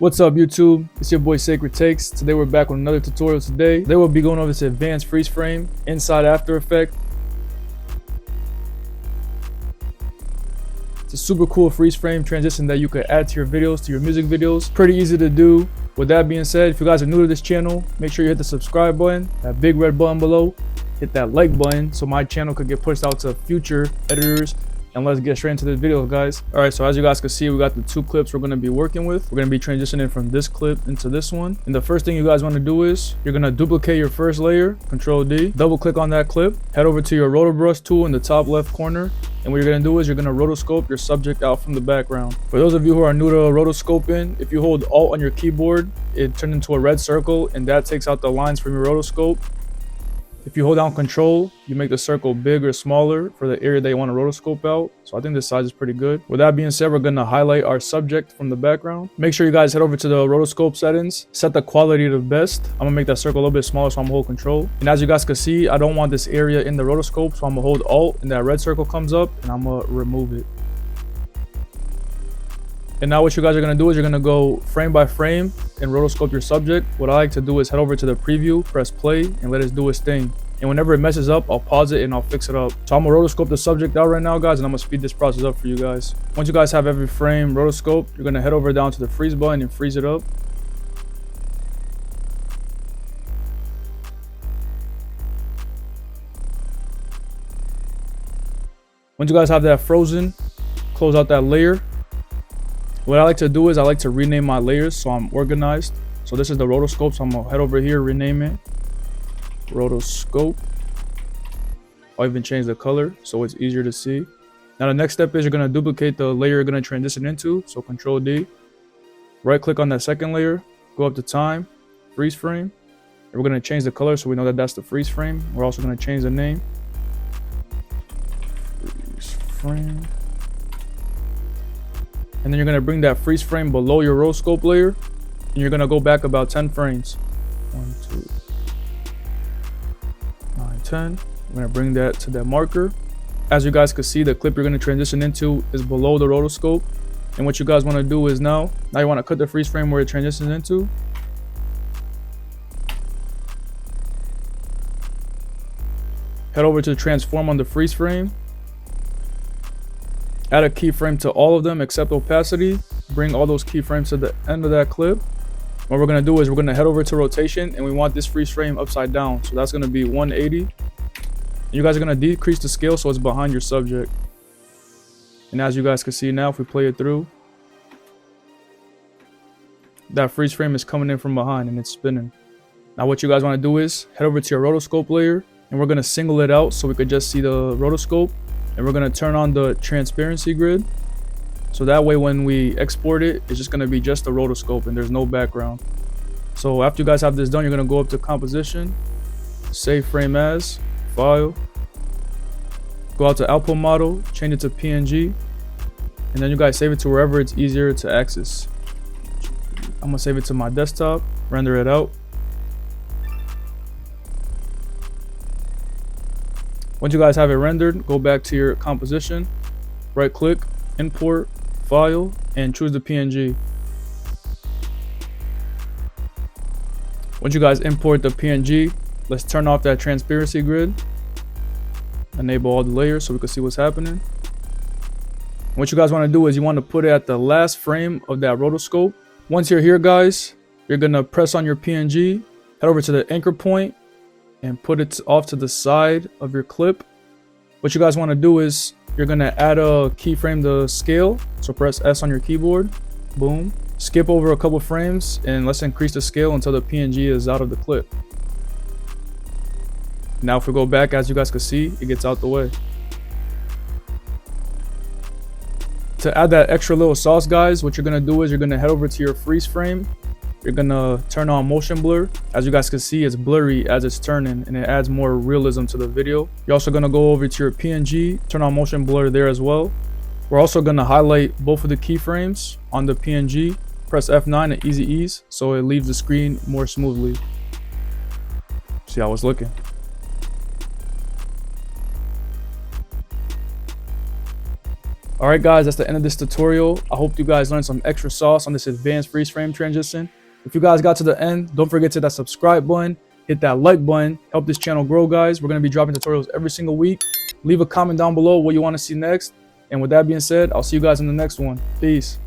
What's up YouTube? It's your boy Sacred Takes. Today we're back with another tutorial. Today we'll be going over this advanced freeze frame inside After Effects. It's a super cool freeze frame transition that you could add to your videos, to your music videos. Pretty easy to do. With that being said, if you guys are new to this channel, make sure you hit the subscribe button, that big red button below, hit that like button so my channel could get pushed out to future editors. And let's get straight into this video, guys. All right, so as you guys can see, we got the two clips we're going to be working with. We're going to be transitioning from this clip into this one. And the first thing you guys want to do is you're going to duplicate your first layer, Control D, double click on that clip, head over to your roto brush tool in the top left corner. And what you're going to do is you're going to rotoscope your subject out from the background. For those of you who are new to rotoscoping, if you hold Alt on your keyboard, it turns into a red circle and that takes out the lines from your rotoscope. If you hold down Control, you make the circle big or smaller for the area that you want to rotoscope out. So I think this size is pretty good. With that being said, we're going to highlight our subject from the background. Make sure you guys head over to the rotoscope settings, set the quality to best. I'm going to make that circle a little bit smaller, so I'm going to hold Control. And as you guys can see, I don't want this area in the rotoscope, so I'm going to hold Alt and that red circle comes up and I'm going to remove it. And now what you guys are going to do is you're going to go frame by frame and rotoscope your subject. What I like to do is head over to the preview, press play, and let it do its thing. And whenever it messes up, I'll pause it and I'll fix it up. So I'm going to rotoscope the subject out right now, guys, and I'm going to speed this process up for you guys. Once you guys have every frame rotoscoped, you're going to head over down to the freeze button and freeze it up. Once you guys have that frozen, close out that layer. What I like to do is I like to rename my layers so I'm organized. So this is the rotoscope, so I'm gonna head over here, rename it rotoscope. I'll even change the color so it's easier to see. Now the next step is you're gonna duplicate the layer you're gonna transition into. So Control D, right click on that second layer, go up to time, freeze frame, and we're gonna change the color so we know that that's the freeze frame. We're also gonna change the name, freeze frame. And then you're going to bring that freeze frame below your rotoscope layer. And you're going to go back about 10 frames. 1, 2, 9, 10. We're going to bring that to that marker. As you guys can see, the clip you're going to transition into is below the rotoscope. And what you guys want to do is now you want to cut the freeze frame where it transitions into. Head over to transform on the freeze frame. Add a keyframe to all of them except opacity. Bring all those keyframes to the end of that clip. What we're going to do is we're going to head over to rotation and we want this freeze frame upside down. So that's going to be 180. You guys are going to decrease the scale so it's behind your subject. And as you guys can see now, if we play it through, that freeze frame is coming in from behind and it's spinning. Now what you guys want to do is head over to your rotoscope layer and we're going to single it out so we could just see the rotoscope. And we're going to turn on the transparency grid. So that way when we export it, it's just going to be just the rotoscope and there's no background. So after you guys have this done, you're going to go up to composition, save frame as, file, go out to output model, change it to PNG, and then you guys save it to wherever it's easier to access. I'm going to save it to my desktop, render it out. Once you guys have it rendered, go back to your composition, right click, import, file, and choose the PNG. Once you guys import the PNG, let's turn off that transparency grid. Enable all the layers so we can see what's happening. What you guys want to do is you want to put it at the last frame of that rotoscope. Once you're here, guys, you're going to press on your PNG, head over to the anchor point, and put it off to the side of your clip. What you guys want to do is you're going to add a keyframe to scale. So press S on your keyboard. Boom. Skip over a couple frames and let's increase the scale until the PNG is out of the clip. Now if we go back, as you guys can see, it gets out the way. To add that extra little sauce, guys, what you're going to do is you're going to head over to your freeze frame. You're gonna turn on motion blur. As you guys can see, it's blurry as it's turning and it adds more realism to the video. You're also gonna go over to your PNG, turn on motion blur there as well. We're also gonna highlight both of the keyframes on the PNG. Press F9 at easy ease so it leaves the screen more smoothly. See how it's looking. All right, guys, that's the end of this tutorial. I hope you guys learned some extra sauce on this advanced freeze frame transition. If you guys got to the end, don't forget to hit that subscribe button, hit that like button, help this channel grow, guys. We're going to be dropping tutorials every single week. Leave a comment down below what you want to see next. And with that being said, I'll see you guys in the next one. Peace.